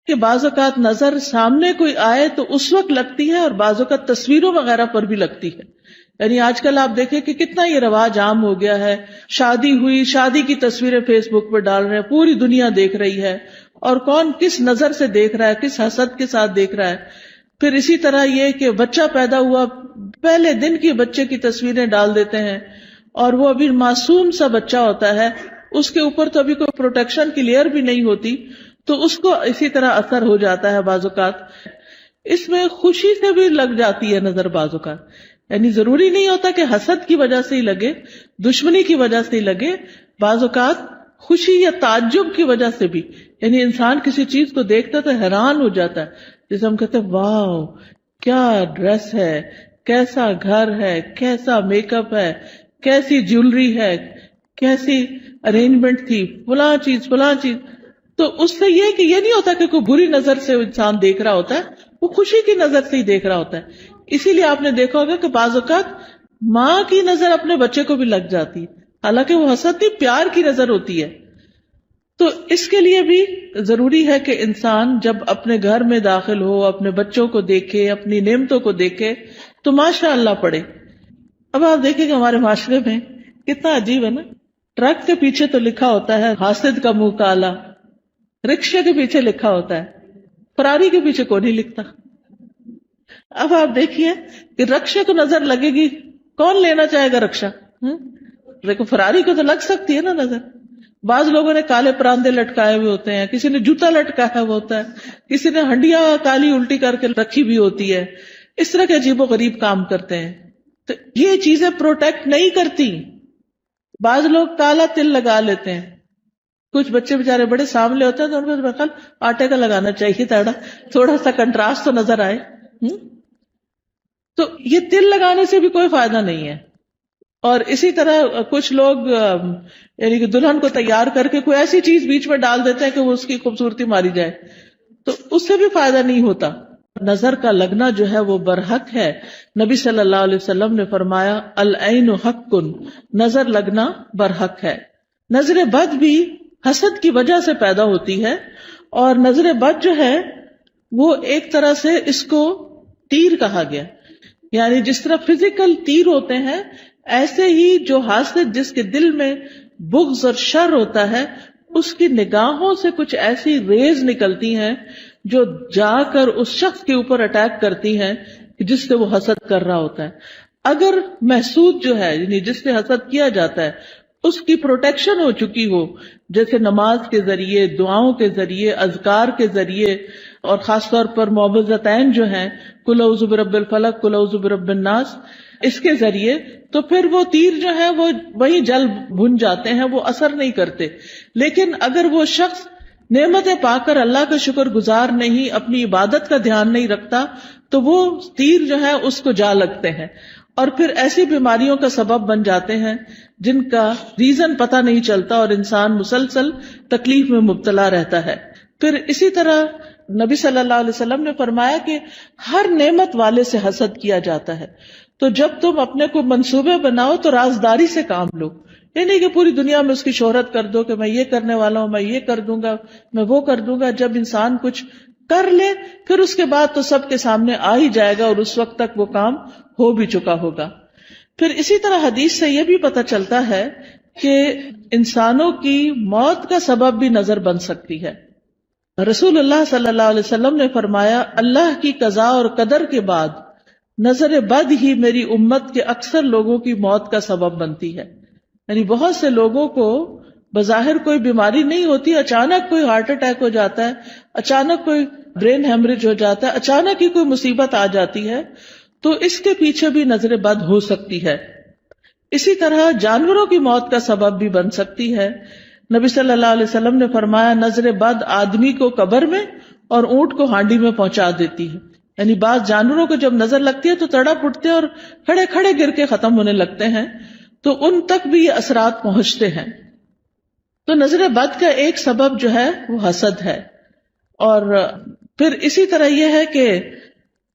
کہ بعض اوقات نظر سامنے کوئی آئے تو اس وقت لگتی ہے اور بعض اوقات تصویروں وغیرہ پر بھی لگتی ہے. یعنی آج کل آپ دیکھیں کہ کتنا یہ رواج عام ہو گیا ہے، شادی ہوئی، شادی کی تصویریں فیس بک پہ ڈال رہے ہیں، پوری دنیا دیکھ رہی ہے، اور کون کس نظر سے دیکھ رہا ہے، کس حسد کے ساتھ دیکھ رہا ہے. پھر اسی طرح یہ کہ بچہ پیدا ہوا، پہلے دن کی بچے کی تصویریں ڈال دیتے ہیں، اور وہ ابھی معصوم سا بچہ ہوتا ہے، اس کے اوپر تو ابھی کوئی پروٹیکشن کی لیئر بھی نہیں ہوتی، تو اس کو اسی طرح اثر ہو جاتا ہے. بعض اوقات اس میں خوشی سے بھی لگ جاتی ہے نظر، بعض اوقات یعنی ضروری نہیں ہوتا کہ حسد کی وجہ سے ہی لگے، دشمنی کی وجہ سے ہی لگے، بعض اوقات خوشی یا تعجب کی وجہ سے بھی. یعنی انسان کسی چیز کو دیکھتا تو حیران ہو جاتا ہے، جیسے ہم کہتے ہیں واو کیا ڈریس ہے، کیسا گھر ہے، کیسا میک اپ ہے، کیسی جیولری ہے، کیسی ارینجمنٹ تھی، فلاں چیز فلاں چیز. تو اس سے یہ کہ یہ نہیں ہوتا کہ کوئی بری نظر سے انسان دیکھ رہا ہوتا ہے، وہ خوشی کی نظر سے ہی دیکھ رہا ہوتا ہے. اسی لیے آپ نے دیکھا ہوگا کہ بعض اوقات ماں کی نظر اپنے بچے کو بھی لگ جاتی ہے، حالانکہ وہ حسد نہیں، پیار کی نظر ہوتی ہے. تو اس کے لیے بھی ضروری ہے کہ انسان جب اپنے گھر میں داخل ہو، اپنے بچوں کو دیکھے، اپنی نعمتوں کو دیکھے تو ماشاء اللہ پڑھے. اب آپ دیکھیں کہ ہمارے معاشرے میں کتنا عجیب ہے نا، ٹرک کے پیچھے تو لکھا ہوتا ہے حاسد کا منہ کالا، رکشے کے پیچھے لکھا ہوتا ہے، فراری کے پیچھے کوئی نہیں لکھتا. اب آپ دیکھیے کہ رکشے کو نظر لگے گی، کون لینا چاہے گا رکشا؟ دیکھو فراری کو تو لگ سکتی ہے نا نظر. بعض لوگوں نے کالے پراندے لٹکائے ہوئے ہوتے ہیں، کسی نے جوتا لٹکایا ہوا ہوتا ہے، کسی نے ہنڈیا کالی الٹی کر کے رکھی بھی ہوتی ہے. اس طرح کے عجیب و غریب کام کرتے ہیں. تو یہ چیزیں پروٹیکٹ نہیں کرتی. بعض لوگ کالا تل لگا لیتے ہیں، کچھ بچے بےچارے بڑے سامنے ہوتے ہیں تو ان کو خیال آٹے کا لگانا چاہیے تھوڑا سا کنٹراسٹ تو نظر آئے. تو یہ تل لگانے سے بھی کوئی فائدہ نہیں ہے. اور اسی طرح کچھ لوگ یعنی کہ دلہن کو تیار کر کے کوئی ایسی چیز بیچ میں ڈال دیتے ہیں کہ وہ اس کی خوبصورتی ماری جائے، تو اس سے بھی فائدہ نہیں ہوتا. نظر کا لگنا جو ہے وہ برحق ہے. نبی صلی اللہ علیہ وسلم نے فرمایا العین حق، نظر لگنا برحق ہے. نظر بد بھی حسد کی وجہ سے پیدا ہوتی ہے، اور نظر بد جو ہے وہ ایک طرح سے اس کو تیر کہا گیا. یعنی جس طرح فزیکل تیر ہوتے ہیں، ایسے ہی جو حاسد جس کے دل میں بغض اور شر ہوتا ہے، اس کی نگاہوں سے کچھ ایسی ریز نکلتی ہیں جو جا کر اس شخص کے اوپر اٹیک کرتی ہیں جس سے وہ حسد کر رہا ہوتا ہے. اگر محسود جو ہے یعنی جس سے حسد کیا جاتا ہے اس کی پروٹیکشن ہو چکی ہو، جیسے نماز کے ذریعے، دعاؤں کے ذریعے، اذکار کے ذریعے، اور خاص طور پر معوذتین جو ہیں قل اعوذ برب الفلق، قل اعوذ برب الناس، اس کے ذریعے، تو پھر وہ تیر جو ہے وہ وہیں جل بھن جاتے ہیں، وہ اثر نہیں کرتے. لیکن اگر وہ شخص نعمتیں پا کر اللہ کا شکر گزار نہیں، اپنی عبادت کا دھیان نہیں رکھتا، تو وہ تیر جو ہے اس کو جا لگتے ہیں، اور پھر ایسی بیماریوں کا سبب بن جاتے ہیں جن کا ریزن پتہ نہیں چلتا، اور انسان مسلسل تکلیف میں مبتلا رہتا ہے. پھر اسی طرح نبی صلی اللہ علیہ وسلم نے فرمایا کہ ہر نعمت والے سے حسد کیا جاتا ہے. تو جب تم اپنے کو منصوبے بناؤ تو رازداری سے کام لو. یہ نہیں کہ پوری دنیا میں اس کی شہرت کر دو کہ میں یہ کرنے والا ہوں، میں یہ کر دوں گا، میں وہ کر دوں گا. جب انسان کچھ کر لے پھر اس کے بعد تو سب کے سامنے آ ہی جائے گا، اور اس وقت تک وہ کام ہو بھی چکا ہوگا. پھر اسی طرح حدیث سے یہ بھی پتہ چلتا ہے کہ انسانوں کی موت کا سبب بھی نظر بن سکتی ہے. رسول اللہ صلی اللہ علیہ وسلم نے فرمایا اللہ کی قضاء اور قدر کے بعد نظر بد ہی میری امت کے اکثر لوگوں کی موت کا سبب بنتی ہے. یعنی بہت سے لوگوں کو بظاہر کوئی بیماری نہیں ہوتی، اچانک کوئی ہارٹ اٹیک ہو جاتا ہے، اچانک کوئی برین ہیمریج ہو جاتا ہے، اچانک ہی کوئی مصیبت آ جاتی ہے، تو اس کے پیچھے بھی نظر بد ہو سکتی ہے. اسی طرح جانوروں کی موت کا سبب بھی بن سکتی ہے. نبی صلی اللہ علیہ وسلم نے فرمایا نظر بد آدمی کو قبر میں اور اونٹ کو ہانڈی میں پہنچا دیتی ہے. یعنی بعض جانوروں کو جب نظر لگتی ہے تو تڑپ اٹھتے اور کھڑے کھڑے گر کے ختم ہونے لگتے ہیں، تو ان تک بھی یہ اثرات پہنچتے ہیں. تو نظر بد کا ایک سبب جو ہے وہ حسد ہے. اور پھر اسی طرح یہ ہے کہ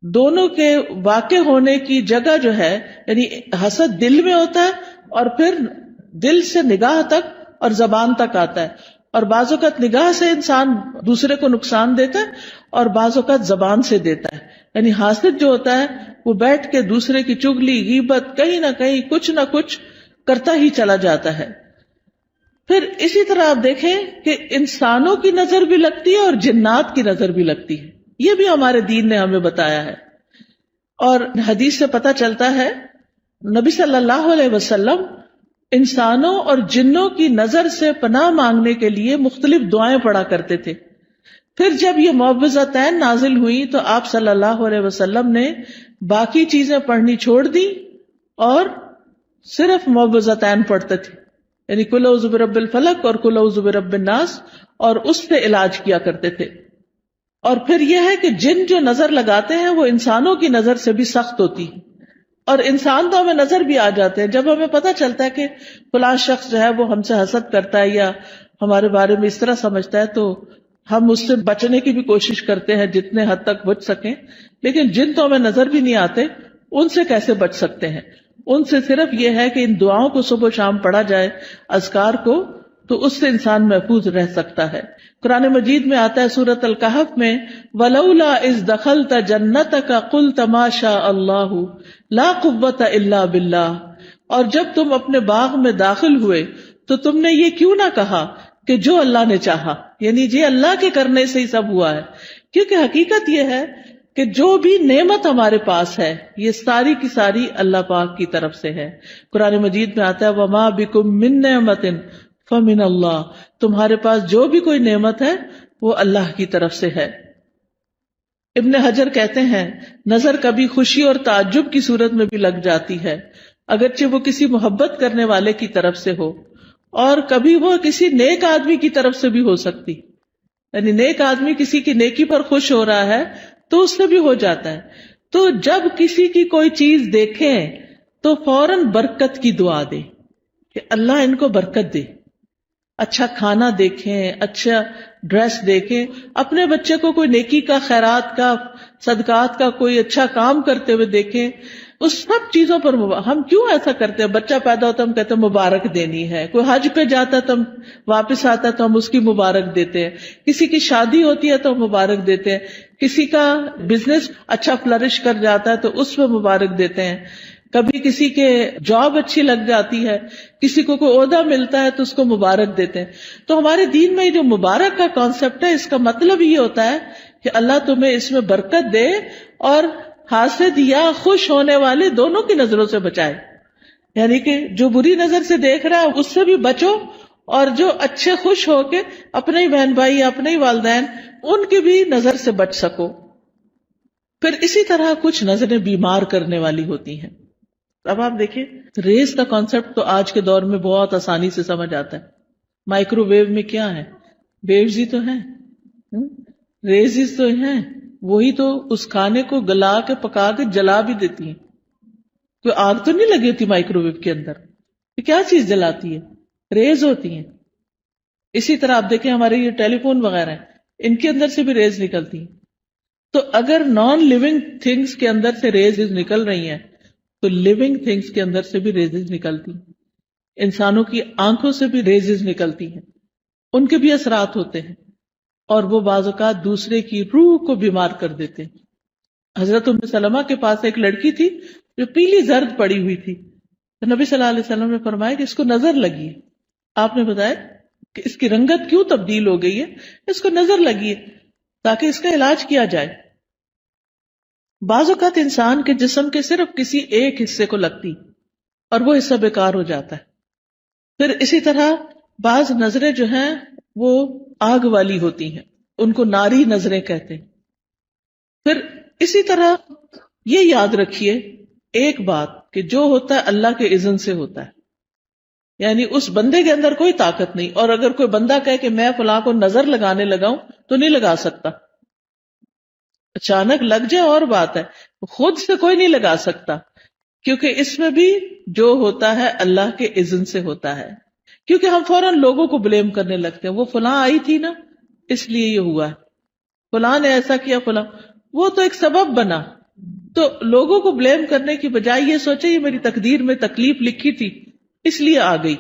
دونوں کے واقع ہونے کی جگہ جو ہے، یعنی حسد دل میں ہوتا ہے اور پھر دل سے نگاہ تک اور زبان تک آتا ہے. اور بعض اوقات نگاہ سے انسان دوسرے کو نقصان دیتا ہے اور بعض اوقات زبان سے دیتا ہے. یعنی حاسد جو ہوتا ہے وہ بیٹھ کے دوسرے کی چگلی غیبت کہیں نہ کہیں کچھ نہ کچھ کرتا ہی چلا جاتا ہے. پھر اسی طرح آپ دیکھیں کہ انسانوں کی نظر بھی لگتی ہے اور جنات کی نظر بھی لگتی ہے. یہ بھی ہمارے دین نے ہمیں بتایا ہے. اور حدیث سے پتہ چلتا ہے نبی صلی اللہ علیہ وسلم انسانوں اور جنوں کی نظر سے پناہ مانگنے کے لیے مختلف دعائیں پڑھا کرتے تھے. پھر جب یہ معوذتین نازل ہوئی تو آپ صلی اللہ علیہ وسلم نے باقی چیزیں پڑھنی چھوڑ دی اور صرف معوذتین پڑھتے تھے. یعنی قل اعوذ برب الفلق اور قل اعوذ برب الناس، اور اس سے علاج کیا کرتے تھے. اور پھر یہ ہے کہ جن جو نظر لگاتے ہیں وہ انسانوں کی نظر سے بھی سخت ہوتی ہے. اور انسان تو ہمیں نظر بھی آ جاتے ہیں جب ہمیں پتہ چلتا ہے کہ فلاں شخص جو ہے وہ ہم سے حسد کرتا ہے یا ہمارے بارے میں اس طرح سمجھتا ہے، تو ہم اس سے بچنے کی بھی کوشش کرتے ہیں جتنے حد تک بچ سکیں. لیکن جن تو ہمیں نظر بھی نہیں آتے، ان سے کیسے بچ سکتے ہیں؟ ان سے صرف یہ ہے کہ ان دعاؤں کو صبح و شام پڑھا جائے، اذکار کو، تو اس سے انسان محفوظ رہ سکتا ہے. قرآن مجید میں آتا ہے سورۃ الکہف میں وَلَوْلَا إِذْ دَخَلْتَ جَنَّتَكَ قُلْتَ مَا شَاءَ اللَّهُ لَا قُوَّةَ إِلَّا بِاللَّهِ، اور جب تم اپنے باغ میں داخل ہوئے تو تم نے یہ کیوں نہ کہا کہ جو اللہ نے چاہا، یعنی یہ اللہ کے کرنے سے ہی سب ہوا ہے. کیونکہ حقیقت یہ ہے کہ جو بھی نعمت ہمارے پاس ہے یہ ساری کی ساری اللہ پاک کی طرف سے ہے. قرآن مجید میں آتا ہے وَمَا بِكُم مِّن نِّعْمَةٍ فَمِنَ اللَّهِ، تمہارے پاس جو بھی کوئی نعمت ہے وہ اللہ کی طرف سے ہے. ابن حجر کہتے ہیں نظر کبھی خوشی اور تعجب کی صورت میں بھی لگ جاتی ہے، اگرچہ وہ کسی محبت کرنے والے کی طرف سے ہو، اور کبھی وہ کسی نیک آدمی کی طرف سے بھی ہو سکتی. یعنی نیک آدمی کسی کی نیکی پر خوش ہو رہا ہے تو اس سے بھی ہو جاتا ہے. تو جب کسی کی کوئی چیز دیکھیں تو فوراً برکت کی دعا دے کہ اللہ ان کو برکت دے. اچھا کھانا دیکھیں، اچھا ڈریس دیکھیں، اپنے بچے کو کوئی نیکی کا، خیرات کا، صدقات کا کوئی اچھا کام کرتے ہوئے دیکھیں. اس سب چیزوں پر ہم کیوں ایسا کرتے ہیں؟ بچہ پیدا ہوتا ہے ہم کہتے ہیں مبارک دینی ہے، کوئی حج پہ جاتا ہے تو ہم واپس آتا ہے تو ہم اس کی مبارک دیتے ہیں، کسی کی شادی ہوتی ہے تو ہم مبارک دیتے ہیں، کسی کا بزنس اچھا فلرش کر جاتا ہے تو اس پہ مبارک دیتے ہیں، کبھی کسی کے جاب اچھی لگ جاتی ہے، کسی کو کوئی عہدہ ملتا ہے تو اس کو مبارک دیتے ہیں. تو ہمارے دین میں جو مبارک کا کانسیپٹ ہے اس کا مطلب یہ ہوتا ہے کہ اللہ تمہیں اس میں برکت دے اور حاسد یا خوش ہونے والے دونوں کی نظروں سے بچائے. یعنی کہ جو بری نظر سے دیکھ رہا ہے اس سے بھی بچو، اور جو اچھے خوش ہو کے اپنے ہی بہن بھائی یا اپنے ہی والدین ان کی بھی نظر سے بچ سکو. پھر اسی طرح کچھ نظریں بیمار کرنے والی ہوتی ہیں. اب آپ دیکھیں ریز کا کانسیپٹ تو آج کے دور میں بہت آسانی سے سمجھ آتا ہے. مائکرو ویو میں کیا ہے؟ ویوز ہی تو ہیں، ریزز تو ہیں، وہی تو اس کھانے کو گلا کے پکا کے جلا بھی دیتی ہیں. کوئی آگ تو نہیں لگی ہوتی مائکرو ویو کے اندر، یہ کیا چیز جلاتی ہے؟ ریز ہوتی ہیں. اسی طرح آپ دیکھیں ہمارے یہ ٹیلی فون وغیرہ ہیں، ان کے اندر سے بھی ریز نکلتی ہیں. تو اگر نان لیونگ تھنگس کے اندر سے ریز نکل رہی ہیں تو لیونگ تھنگس کے اندر سے بھی ریزز نکلتی ہیں. انسانوں کی آنکھوں سے بھی ریزز نکلتی ہیں، ان کے بھی اثرات ہوتے ہیں اور وہ بعض اوقات دوسرے کی روح کو بیمار کر دیتے ہیں. حضرت ام سلمہ کے پاس ایک لڑکی تھی جو پیلی زرد پڑی ہوئی تھی، تو نبی صلی اللہ علیہ وسلم نے فرمایا کہ اس کو نظر لگی ہے. آپ نے بتایا کہ اس کی رنگت کیوں تبدیل ہو گئی ہے؟ اس کو نظر لگی ہے تاکہ اس کا علاج کیا جائے. بعض اوقات انسان کے جسم کے صرف کسی ایک حصے کو لگتی اور وہ حصہ بیکار ہو جاتا ہے. پھر اسی طرح بعض نظریں جو ہیں وہ آگ والی ہوتی ہیں، ان کو ناری نظریں کہتے ہیں. پھر اسی طرح یہ یاد رکھیے ایک بات کہ جو ہوتا ہے اللہ کے اذن سے ہوتا ہے، یعنی اس بندے کے اندر کوئی طاقت نہیں. اور اگر کوئی بندہ کہے کہ میں فلاں کو نظر لگانے لگاؤں تو نہیں لگا سکتا. اچانک لگ جائے اور بات ہے، خود سے کوئی نہیں لگا سکتا، کیونکہ اس میں بھی جو ہوتا ہے اللہ کے اذن سے ہوتا ہے. کیونکہ ہم فوراً لوگوں کو بلیم کرنے لگتے ہیں، وہ فلاں آئی تھی نا اس لیے یہ ہوا ہے، فلاں نے ایسا کیا، فلاں وہ تو ایک سبب بنا. تو لوگوں کو بلیم کرنے کی بجائے یہ سوچے یہ میری تقدیر میں تکلیف لکھی تھی اس لیے آ گئی.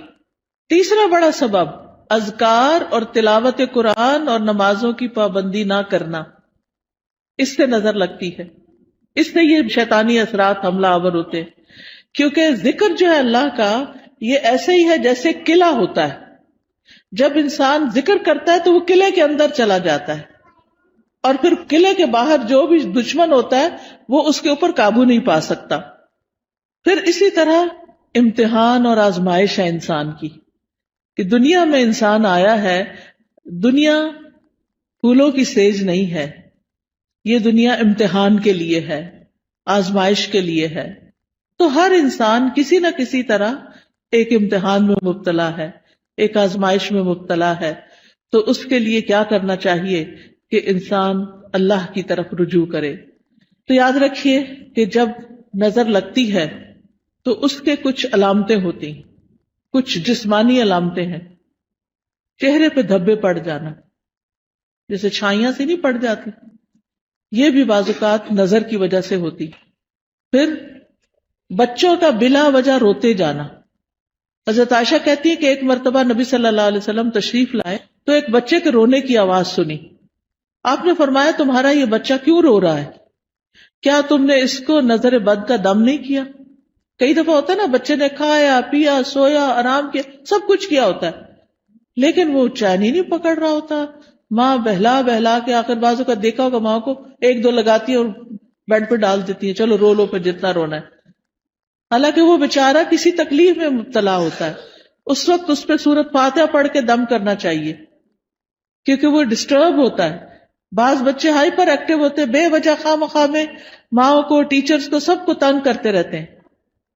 تیسرا بڑا سبب اذکار اور تلاوت قرآن اور نمازوں کی پابندی نہ کرنا، اس سے نظر لگتی ہے، اس سے یہ شیطانی اثرات حملہ آور ہوتے ہیں. کیونکہ ذکر جو ہے اللہ کا، یہ ایسے ہی ہے جیسے قلعہ ہوتا ہے. جب انسان ذکر کرتا ہے تو وہ قلعے کے اندر چلا جاتا ہے، اور پھر قلعے کے باہر جو بھی دشمن ہوتا ہے وہ اس کے اوپر قابو نہیں پا سکتا. پھر اسی طرح امتحان اور آزمائش ہے انسان کی، کہ دنیا میں انسان آیا ہے. دنیا پھولوں کی سیج نہیں ہے، یہ دنیا امتحان کے لیے ہے، آزمائش کے لیے ہے. تو ہر انسان کسی نہ کسی طرح ایک امتحان میں مبتلا ہے، ایک آزمائش میں مبتلا ہے. تو اس کے لیے کیا کرنا چاہیے کہ انسان اللہ کی طرف رجوع کرے. تو یاد رکھیے کہ جب نظر لگتی ہے تو اس کے کچھ علامتیں ہوتی ہیں، کچھ جسمانی علامتیں ہیں. چہرے پہ دھبے پڑ جانا، جیسے چھائیاں سے نہیں پڑ جاتی، یہ بھی بعض اوقات نظر کی وجہ سے ہوتی. پھر بچوں کا بلا وجہ روتے جانا. حضرت عائشہ کہتی ہے کہ ایک مرتبہ نبی صلی اللہ علیہ وسلم تشریف لائے تو ایک بچے کے رونے کی آواز سنی. آپ نے فرمایا تمہارا یہ بچہ کیوں رو رہا ہے؟ کیا تم نے اس کو نظر بد کا دم نہیں کیا؟ کئی دفعہ ہوتا ہے نا، بچے نے کھایا پیا سویا آرام کیا سب کچھ کیا ہوتا ہے، لیکن وہ چین ہی نہیں پکڑ رہا ہوتا. ماں بہلا بہلا کے آخر بازو کا دیکھا ہوگا ماں کو ایک دو لگاتی ہے اور بیڈ پہ ڈال دیتی ہے، چلو رو لو پھر جتنا رونا ہے. حالانکہ وہ بیچارہ کسی تکلیف میں مبتلا ہوتا ہے، اس وقت اس پہ سورۃ فاتحہ پڑھ کے دم کرنا چاہیے، کیونکہ وہ ڈسٹرب ہوتا ہے. بعض بچے ہائپر ایکٹیو ہوتے ہیں، بے وجہ خواہ مخواہ میں ماں کو ٹیچرز کو سب کو تنگ کرتے رہتے ہیں.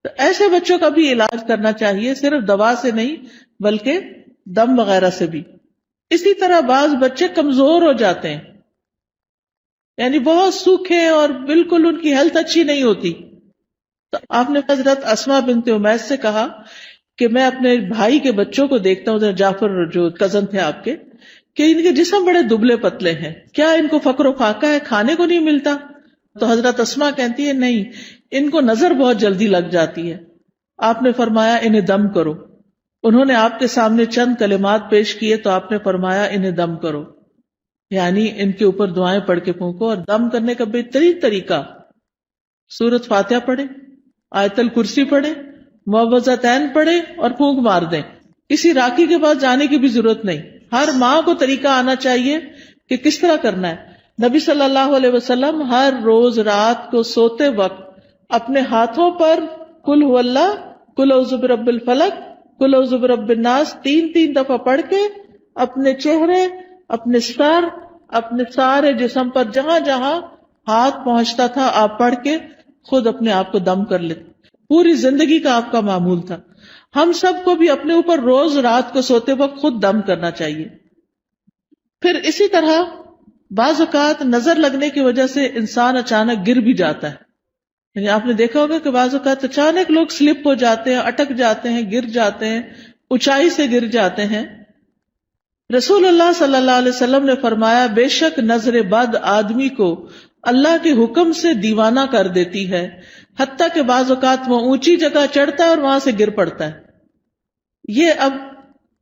تو ایسے بچوں کا بھی علاج کرنا چاہیے، صرف دوا سے نہیں بلکہ دم وغیرہ سے بھی. اسی طرح بعض بچے کمزور ہو جاتے ہیں، یعنی بہت سوکھے اور بالکل ان کی ہیلتھ اچھی نہیں ہوتی. تو آپ نے حضرت اسماء بنت امیس سے کہا کہ میں اپنے بھائی کے بچوں کو دیکھتا ہوں، جعفر جو کزن تھے آپ کے، کہ ان کے جسم بڑے دبلے پتلے ہیں، کیا ان کو فقر و فاقہ ہے، کھانے کو نہیں ملتا؟ تو حضرت اسماء کہتی ہے نہیں، ان کو نظر بہت جلدی لگ جاتی ہے. آپ نے فرمایا انہیں دم کرو. انہوں نے آپ کے سامنے چند کلمات پیش کیے تو آپ نے فرمایا انہیں دم کرو، یعنی ان کے اوپر دعائیں پڑھ کے پھونکو. اور دم کرنے کا بہترین طریقہ سورۃ فاتحہ پڑھے، آیت الکرسی پڑھے، معوذتین پڑھے اور پھونک مار دیں. کسی راکی کے پاس جانے کی بھی ضرورت نہیں، ہر ماں کو طریقہ آنا چاہیے کہ کس طرح کرنا ہے. نبی صلی اللہ علیہ وسلم ہر روز رات کو سوتے وقت اپنے ہاتھوں پر قل هو اللہ، قل اعوذ برب الفلق، قل اعوذ برب الناس 3 دفعہ پڑھ کے اپنے چہرے، اپنے سر، اپنے سارے جسم پر جہاں جہاں ہاتھ پہنچتا تھا آپ پڑھ کے خود اپنے آپ کو دم کر لیتے. پوری زندگی کا آپ کا معمول تھا. ہم سب کو بھی اپنے اوپر روز رات کو سوتے وقت خود دم کرنا چاہیے. پھر اسی طرح بعض اوقات نظر لگنے کی وجہ سے انسان اچانک گر بھی جاتا ہے. یعنی آپ نے دیکھا ہوگا کہ بعض اوقات اچانک لوگ سلپ ہو جاتے ہیں، اٹک جاتے ہیں، گر جاتے ہیں، اونچائی سے گر جاتے ہیں. رسول اللہ صلی اللہ علیہ وسلم نے فرمایا بے شک نظر بد آدمی کو اللہ کے حکم سے دیوانہ کر دیتی ہے، حتیٰ کہ بعض اوقات وہ اونچی جگہ چڑھتا ہے اور وہاں سے گر پڑتا ہے. یہ اب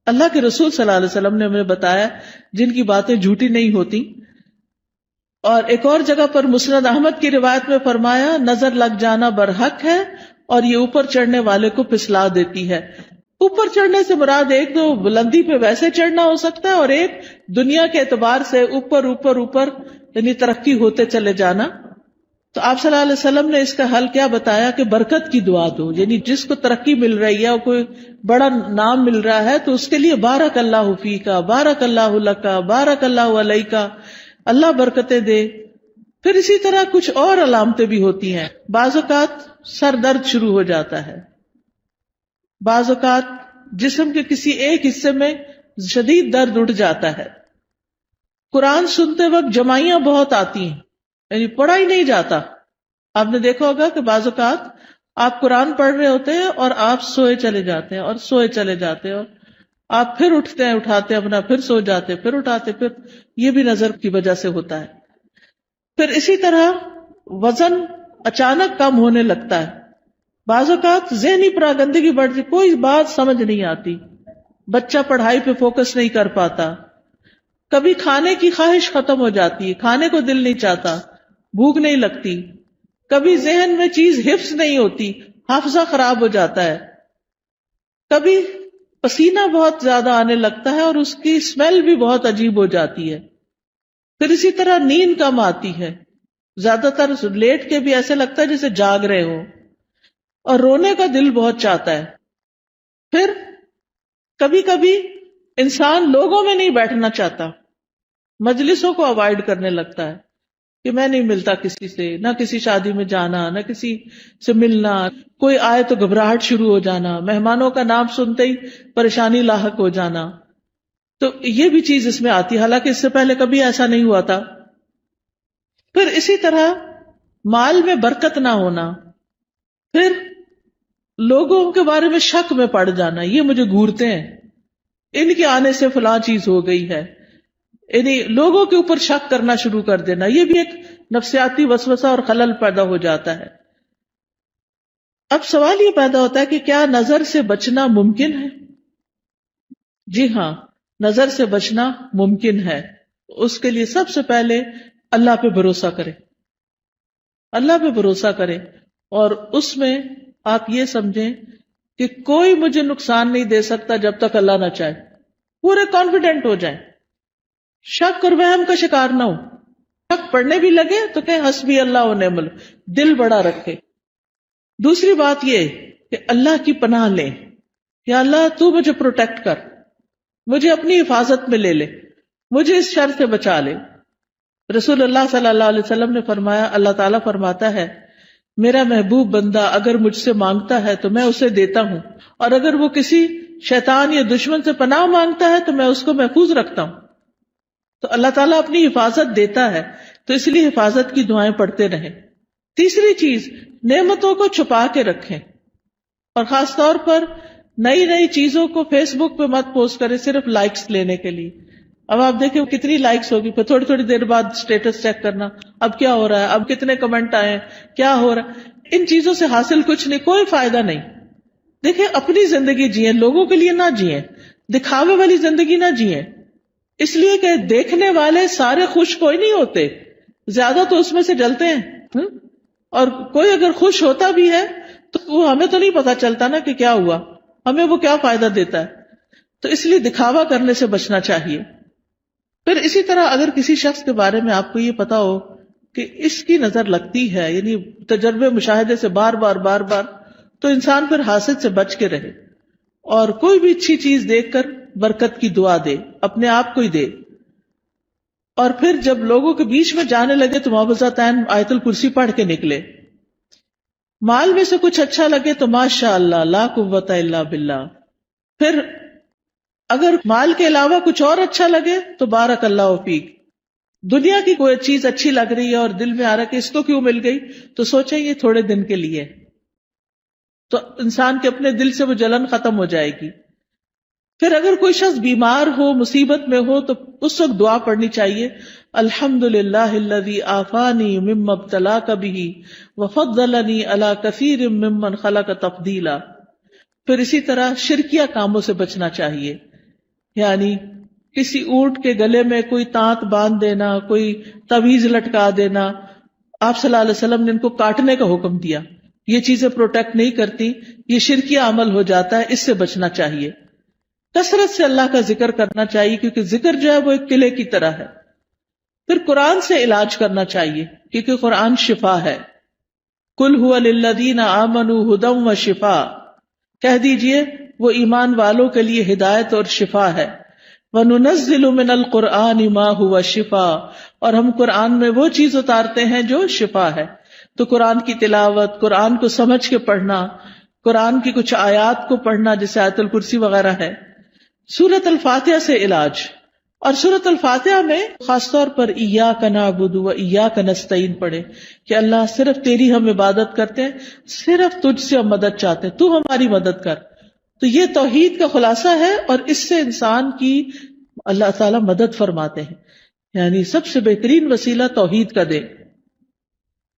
اللہ کے رسول صلی اللہ علیہ وسلم نے ہمیں بتایا، جن کی باتیں جھوٹی نہیں ہوتی. اور ایک اور جگہ پر مسند احمد کی روایت میں فرمایا نظر لگ جانا برحق ہے اور یہ اوپر چڑھنے والے کو پھسلا دیتی ہے. اوپر چڑھنے سے مراد ایک تو بلندی پہ ویسے چڑھنا ہو سکتا ہے، اور ایک دنیا کے اعتبار سے اوپر اوپر اوپر یعنی ترقی ہوتے چلے جانا. تو آپ صلی اللہ علیہ وسلم نے اس کا حل کیا بتایا کہ برکت کی دعا دو. یعنی جس کو ترقی مل رہی ہے اور کوئی بڑا نام مل رہا ہے تو اس کے لیے بارک اللہ فیکا، بارک اللہ لکا، بارک اللہ علیکا، اللہ برکتیں دے. پھر اسی طرح کچھ اور علامتیں بھی ہوتی ہیں. بعض اوقات سر درد شروع ہو جاتا ہے، بعض اوقات جسم کے کسی ایک حصے میں شدید درد اٹھ جاتا ہے. قرآن سنتے وقت جمائیاں بہت آتی ہیں، یعنی پڑھا ہی نہیں جاتا. آپ نے دیکھا ہوگا کہ بعض اوقات آپ قرآن پڑھ رہے ہوتے ہیں اور آپ سوئے چلے جاتے ہیں اور سوئے چلے جاتے ہیں، اور آپ پھر اٹھتے ہیں، اٹھاتے اپنا، پھر سو جاتے، پھر اٹھاتے، پھر یہ بھی نظر کی وجہ سے ہوتا ہے. پھر اسی طرح وزن اچانک کم ہونے لگتا ہے. بعض اوقات ذہنی پراگندگی بڑھ جائے، کوئی بات سمجھ نہیں آتی، بچہ پڑھائی پہ فوکس نہیں کر پاتا، کبھی کھانے کی خواہش ختم ہو جاتی ہے، کھانے کو دل نہیں چاہتا، بھوک نہیں لگتی، کبھی ذہن میں چیز حفظ نہیں ہوتی، حافظہ خراب ہو جاتا ہے، کبھی پسینہ بہت زیادہ آنے لگتا ہے اور اس کی اسمیل بھی بہت عجیب ہو جاتی ہے، پھر اسی طرح نیند کم آتی ہے، زیادہ تر لیٹ کے بھی ایسے لگتا ہے جیسے جاگ رہے ہو، اور رونے کا دل بہت چاہتا ہے، پھر کبھی کبھی انسان لوگوں میں نہیں بیٹھنا چاہتا، مجلسوں کو اوائڈ کرنے لگتا ہے کہ میں نہیں ملتا کسی سے، نہ کسی شادی میں جانا، نہ کسی سے ملنا، کوئی آئے تو گھبراہٹ شروع ہو جانا، مہمانوں کا نام سنتے ہی پریشانی لاحق ہو جانا، تو یہ بھی چیز اس میں آتی ہے، حالانکہ اس سے پہلے کبھی ایسا نہیں ہوا تھا۔ پھر اسی طرح مال میں برکت نہ ہونا، پھر لوگوں کے بارے میں شک میں پڑ جانا، یہ مجھے گھورتے ہیں، ان کے آنے سے فلاں چیز ہو گئی ہے، یعنی لوگوں کے اوپر شک کرنا شروع کر دینا، یہ بھی ایک نفسیاتی وسوسہ اور خلل پیدا ہو جاتا ہے۔ اب سوال یہ پیدا ہوتا ہے کہ کیا نظر سے بچنا ممکن ہے؟ جی ہاں، نظر سے بچنا ممکن ہے، اس کے لیے سب سے پہلے اللہ پہ بھروسہ کرے، اللہ پہ بھروسہ کرے، اور اس میں آپ یہ سمجھیں کہ کوئی مجھے نقصان نہیں دے سکتا جب تک اللہ نہ چاہے، پورے کانفیڈنٹ ہو جائیں، شک اور وہم کا شکار نہ ہو، شک پڑھنے بھی لگے تو کہیں حسبی اللہ و نعم الوکیل، دل بڑا رکھے۔ دوسری بات یہ کہ اللہ کی پناہ لیں، یا اللہ تو مجھے پروٹیکٹ کر، مجھے اپنی حفاظت میں لے لے، مجھے اس شر سے بچا لے۔ رسول اللہ صلی اللہ علیہ وسلم نے فرمایا، اللہ تعالیٰ فرماتا ہے میرا محبوب بندہ اگر مجھ سے مانگتا ہے تو میں اسے دیتا ہوں، اور اگر وہ کسی شیطان یا دشمن سے پناہ مانگتا ہے تو میں اس کو محفوظ رکھتا ہوں۔ تو اللہ تعالیٰ اپنی حفاظت دیتا ہے، تو اس لیے حفاظت کی دعائیں پڑھتے رہیں۔ تیسری چیز، نعمتوں کو چھپا کے رکھیں، اور خاص طور پر نئی نئی چیزوں کو فیس بک پہ مت پوسٹ کریں صرف لائکس لینے کے لیے۔ اب آپ دیکھیں کتنی لائکس ہوگی، پھر تھوڑی تھوڑی دیر بعد اسٹیٹس چیک کرنا، اب کیا ہو رہا ہے، اب کتنے کمنٹ آئے ہیں، کیا ہو رہا ہے۔ ان چیزوں سے حاصل کچھ نہیں، کوئی فائدہ نہیں۔ دیکھیں اپنی زندگی جئیں، لوگوں کے لیے نہ جئیں، دکھاوے والی زندگی نہ جئیں، اس لیے کہ دیکھنے والے سارے خوش کوئی نہیں ہوتے، زیادہ تو اس میں سے جلتے ہیں، اور کوئی اگر خوش ہوتا بھی ہے تو وہ ہمیں تو نہیں پتا چلتا نا کہ کیا ہوا، ہمیں وہ کیا فائدہ دیتا ہے، تو اس لیے دکھاوا کرنے سے بچنا چاہیے۔ پھر اسی طرح اگر کسی شخص کے بارے میں آپ کو یہ پتا ہو کہ اس کی نظر لگتی ہے، یعنی تجربے مشاہدے سے بار بار تو انسان پھر حاسد سے بچ کے رہے، اور کوئی بھی اچھی چیز دیکھ کر برکت کی دعا دے، اپنے آپ کو ہی دے۔ اور پھر جب لوگوں کے بیچ میں جانے لگے تو معوذتین آیت الکرسی پڑھ کے نکلے۔ مال میں سے کچھ اچھا لگے تو ماشاء اللہ لا قوت الا باللہ۔ پھر اگر مال کے علاوہ کچھ اور اچھا لگے تو بارک اللہ فیک۔ دنیا کی کوئی چیز اچھی لگ رہی ہے اور دل میں آ رہا کہ اس کو کیوں مل گئی، تو سوچیں یہ تھوڑے دن کے لیے، تو انسان کے اپنے دل سے وہ جلن ختم ہو جائے گی۔ پھر اگر کوئی شخص بیمار ہو، مصیبت میں ہو، تو اس وقت دعا پڑھنی چاہیے، الحمدللہ الذی عافانی مما ابتلاک بہ وفضلنی علی کثیر ممن خلق تفضیلا۔ پھر اسی طرح شرکیہ کاموں سے بچنا چاہیے، یعنی کسی اونٹ کے گلے میں کوئی تانت باندھ دینا، کوئی تعویذ لٹکا دینا، آپ صلی اللہ علیہ وسلم نے ان کو کاٹنے کا حکم دیا، یہ چیزیں پروٹیکٹ نہیں کرتی، یہ شرکیہ عمل ہو جاتا ہے، اس سے بچنا چاہیے۔ کثرت سے اللہ کا ذکر کرنا چاہیے، کیونکہ ذکر جو ہے وہ ایک قلعے کی طرح ہے۔ پھر قرآن سے علاج کرنا چاہیے، کیونکہ قرآن شفا ہے۔ قل ھو للذین آمنوا ھدی وشفاء، کہہ دیجئے وہ ایمان والوں کے لیے ہدایت اور شفا ہے۔ وَنُنَزِّلُ مِنَ الْقُرْآنِ مَا هُوَ شِفَاء، اور ہم قرآن میں وہ چیز اتارتے ہیں جو شفا ہے۔ تو قرآن کی تلاوت، قرآن کو سمجھ کے پڑھنا، قرآن کی کچھ آیات کو پڑھنا جیسے آیت الکرسی وغیرہ ہے۔ سورۃ الفاتحہ سے علاج، اور سورۃ الفاتحہ میں خاص طور پر ایاک نعبد و ایاک نستعین پڑھے کہ اللہ صرف تیری ہم عبادت کرتے ہیں، صرف تجھ سے ہم مدد چاہتے ہیں، تو ہماری مدد کر۔ تو یہ توحید کا خلاصہ ہے، اور اس سے انسان کی اللہ تعالیٰ مدد فرماتے ہیں، یعنی سب سے بہترین وسیلہ توحید کا دے۔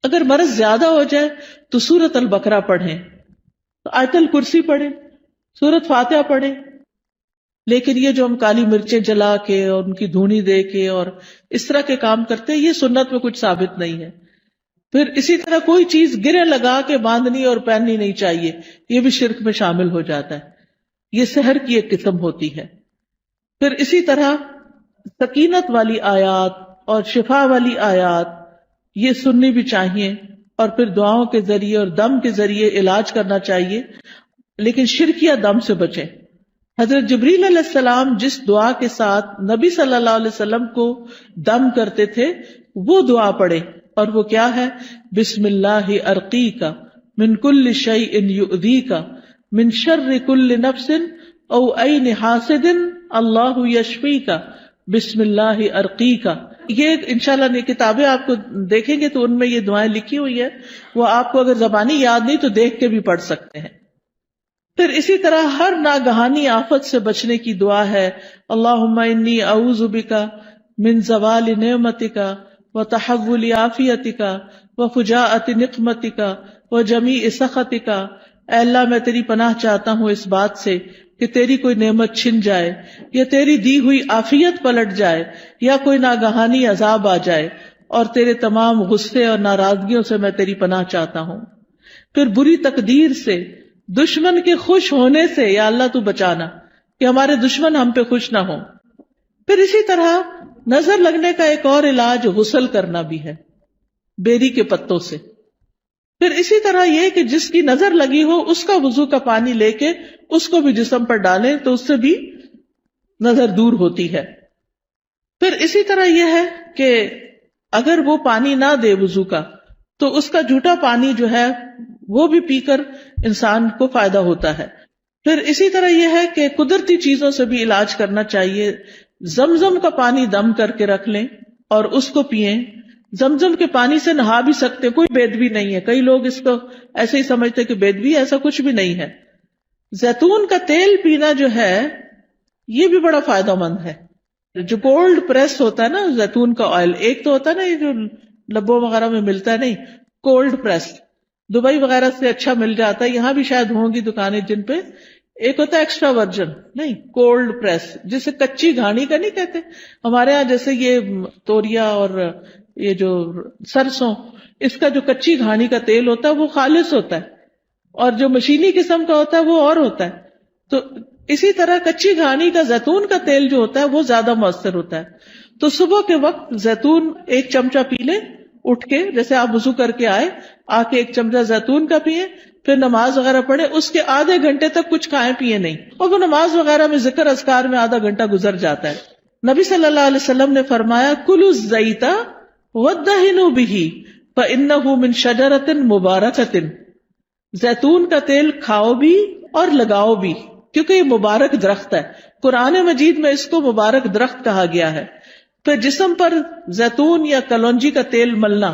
اگر مرض زیادہ ہو جائے تو سورۃ البقرہ پڑھیں، آیت الکرسی پڑھیں، سورۃ فاتحہ پڑھیں، لیکن یہ جو ہم کالی مرچیں جلا کے اور ان کی دھونی دے کے اور اس طرح کے کام کرتے ہیں، یہ سنت میں کچھ ثابت نہیں ہے. پھر اسی طرح کوئی چیز گرے لگا کے باندھنی اور پہننی نہیں چاہیے، یہ بھی شرک میں شامل ہو جاتا ہے. یہ سحر کی ایک قسم ہوتی ہے. پھر اسی طرح سکینت والی آیات اور شفا والی آیات یہ سننی بھی چاہیے، اور پھر دعاؤں کے ذریعے اور دم کے ذریعے علاج کرنا چاہیے، لیکن شرکیہ دم سے بچیں. حضرت جبریل علیہ السلام جس دعا کے ساتھ نبی صلی اللہ علیہ وسلم کو دم کرتے تھے وہ دعا پڑھے، اور وہ کیا ہے؟ بسم اللہ ارقیک من کل شیء یؤذیک من شر کل نفس او عین حاسد اللہ یشفیک بسم اللہ ارقیک. یہ انشاءاللہ کتابیں آپ کو دیکھیں گے تو ان میں یہ دعائیں لکھی ہوئی ہیں، وہ آپ کو اگر زبانی یاد نہیں تو دیکھ کے بھی پڑھ سکتے ہیں. پھر اسی طرح ہر ناگہانی آفت سے بچنے کی دعا ہے، اللہم انی اعوذ بک من زوال نعمتک وتحول عافیتک وفجاءۃ نقمتک وجمیع سخطک. اے اللہ میں تیری پناہ چاہتا ہوں اس بات سے کہ تیری کوئی نعمت چھن جائے، یا تیری دی ہوئی عافیت پلٹ جائے، یا کوئی ناگہانی عذاب آ جائے، اور تیرے تمام غصے اور ناراضگیوں سے میں تیری پناہ چاہتا ہوں. پھر بری تقدیر سے، دشمن کے خوش ہونے سے یا اللہ تو بچانا کہ ہمارے دشمن ہم پہ خوش نہ ہوں. پھر اسی طرح نظر لگنے کا ایک اور علاج غسل کرنا بھی ہے بیری کے پتوں سے. پھر اسی طرح یہ کہ جس کی نظر لگی ہو اس کا وضو کا پانی لے کے اس کو بھی جسم پر ڈالیں تو اس سے بھی نظر دور ہوتی ہے. پھر اسی طرح یہ ہے کہ اگر وہ پانی نہ دے وضو کا تو اس کا جھوٹا پانی جو ہے وہ بھی پی کر انسان کو فائدہ ہوتا ہے. پھر اسی طرح یہ ہے کہ قدرتی چیزوں سے بھی علاج کرنا چاہیے. زمزم کا پانی دم کر کے رکھ لیں اور اس کو پئیں. زمزم کے پانی سے نہا بھی سکتے، کوئی بیدبی نہیں ہے. کئی لوگ اس کو ایسے ہی سمجھتے کہ بیدبی، ایسا کچھ بھی نہیں ہے. زیتون کا تیل پینا جو ہے یہ بھی بڑا فائدہ مند ہے. جو کولڈ پریس ہوتا ہے نا زیتون کا آئل، ایک تو ہوتا ہے نا یہ جو لبوں وغیرہ میں ملتا ہے، نہیں کولڈ پریس دبئی وغیرہ سے اچھا مل جاتا ہے، یہاں بھی شاید ہوں گی دکانیں جن پہ. ایک ہوتا ہے ایکسٹرا ورجن، نہیں کولڈ پریس، جسے کچی گھانی کا نہیں کہتے ہمارے ہاں، جیسے یہ توریا اور یہ جو سرسوں، اس کا جو کچی گھانی کا تیل ہوتا ہے وہ خالص ہوتا ہے، اور جو مشینی قسم کا ہوتا ہے وہ اور ہوتا ہے. تو اسی طرح کچی گھانی کا زیتون کا تیل جو ہوتا ہے وہ زیادہ مؤثر ہوتا ہے. تو صبح کے وقت زیتون ایک چمچہ پی لیں اٹھ کے، جیسے آپ وضو کر کے آئے، آ کے ایک چمچہ زیتون کا پیئیں، پھر نماز وغیرہ پڑھیں. اس کے آدھے گھنٹے تک کچھ کھائیں پیئیں نہیں، اور وہ نماز وغیرہ میں ذکر اذکار میں آدھا گھنٹہ گزر جاتا ہے. نبی صلی اللہ علیہ وسلم نے فرمایا کلوا الزیت وادہنوا بہ فانہ من شجرۃ مبارکۃ. زیتون کا تیل کھاؤ بھی اور لگاؤ بھی، کیونکہ یہ مبارک درخت ہے. قرآن مجید میں اس کو مبارک درخت کہا گیا ہے. پھر جسم پر زیتون یا کلونجی کا تیل ملنا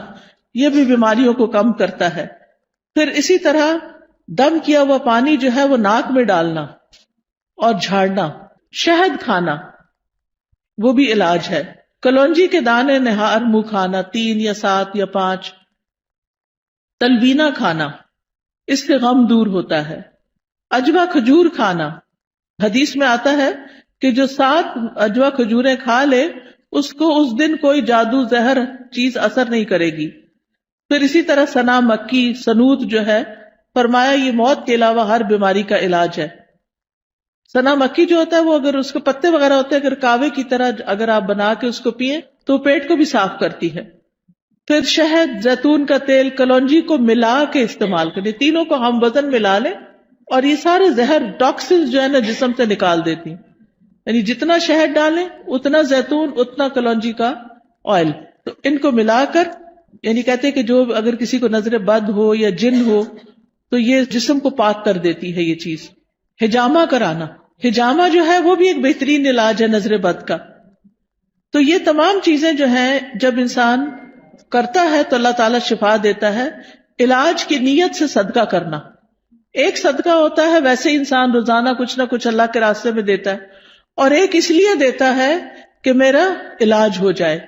یہ بھی بیماریوں کو کم کرتا ہے. پھر اسی طرح دم کیا ہوا پانی جو ہے وہ ناک میں ڈالنا اور جھاڑنا. شہد کھانا وہ بھی علاج ہے. کلونجی کے دانے نہار منہ کھانا 3 یا 7 یا 5. تلبینہ کھانا، اس سے غم دور ہوتا ہے. اجوا کھجور کھانا، حدیث میں آتا ہے کہ جو 7 اجوا کھجوریں کھا لے اس کو اس دن کوئی جادو زہر چیز اثر نہیں کرے گی. پھر اسی طرح سنا مکی، سنوت جو ہے فرمایا یہ موت کے علاوہ ہر بیماری کا علاج ہے. سنا مکی جو ہوتا ہے وہ اگر اس کے پتے وغیرہ ہوتے ہیں، اگر کاوے کی طرح اگر آپ بنا کے اس کو پیئیں تو پیٹ کو بھی صاف کرتی ہے. پھر شہد، زیتون کا تیل، کلونجی کو ملا کے استعمال کریں، تینوں کو ہم وزن ملا لیں اور یہ سارے زہر ٹاکسنز جو ہے نا جسم سے نکال دیتی ہیں. یعنی جتنا شہد ڈالیں اتنا زیتون اتنا کلونجی کا آئل، تو ان کو ملا کر، یعنی کہتے ہیں کہ جو اگر کسی کو نظر بد ہو یا جن ہو تو یہ جسم کو پاک کر دیتی ہے یہ چیز. حجامہ کرانا، حجامہ جو ہے وہ بھی ایک بہترین علاج ہے نظر بد کا. تو یہ تمام چیزیں جو ہیں جب انسان کرتا ہے تو اللہ تعالیٰ شفا دیتا ہے. علاج کی نیت سے صدقہ کرنا، ایک صدقہ ہوتا ہے ویسے انسان روزانہ کچھ نہ کچھ اللہ کے راستے میں دیتا ہے، اور ایک اس لیے دیتا ہے کہ میرا علاج ہو جائے.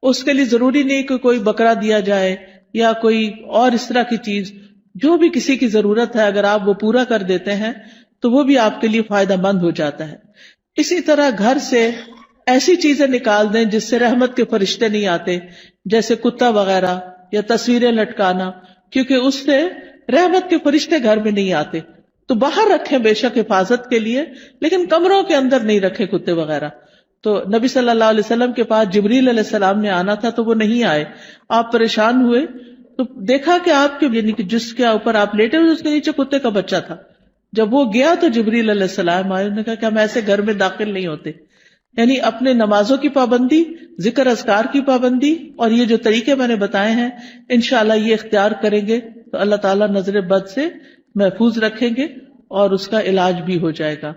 اس کے لیے ضروری نہیں کہ کوئی بکرا دیا جائے یا کوئی اور اس طرح کی چیز، جو بھی کسی کی ضرورت ہے اگر آپ وہ پورا کر دیتے ہیں تو وہ بھی آپ کے لیے فائدہ مند ہو جاتا ہے. اسی طرح گھر سے ایسی چیزیں نکال دیں جس سے رحمت کے فرشتے نہیں آتے، جیسے کتا وغیرہ یا تصویریں لٹکانا، کیونکہ اس سے رحمت کے فرشتے گھر میں نہیں آتے. تو باہر رکھیں بے شک حفاظت کے لیے، لیکن کمروں کے اندر نہیں رکھے کتے وغیرہ. تو نبی صلی اللہ علیہ وسلم کے پاس جبریل علیہ السلام نے آنا تھا تو وہ نہیں آئے. آپ پریشان ہوئے تو دیکھا کہ آپ کے یعنی کہ جس کے اوپر آپ لیٹے ہوئے اس کے نیچے کتے کا بچہ تھا. جب وہ گیا تو جبریل علیہ السلام آئے، انہوں نے کہا کہ ہم ایسے گھر میں داخل نہیں ہوتے. یعنی اپنے نمازوں کی پابندی، ذکر اذکار کی پابندی، اور یہ جو طریقے میں نے بتائے ہیں انشاءاللہ یہ اختیار کریں گے تو اللہ تعالیٰ نظر بد سے محفوظ رکھیں گے اور اس کا علاج بھی ہو جائے گا.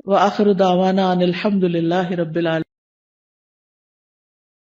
وآخر دعوانا ان الحمد للہ رب العالمین.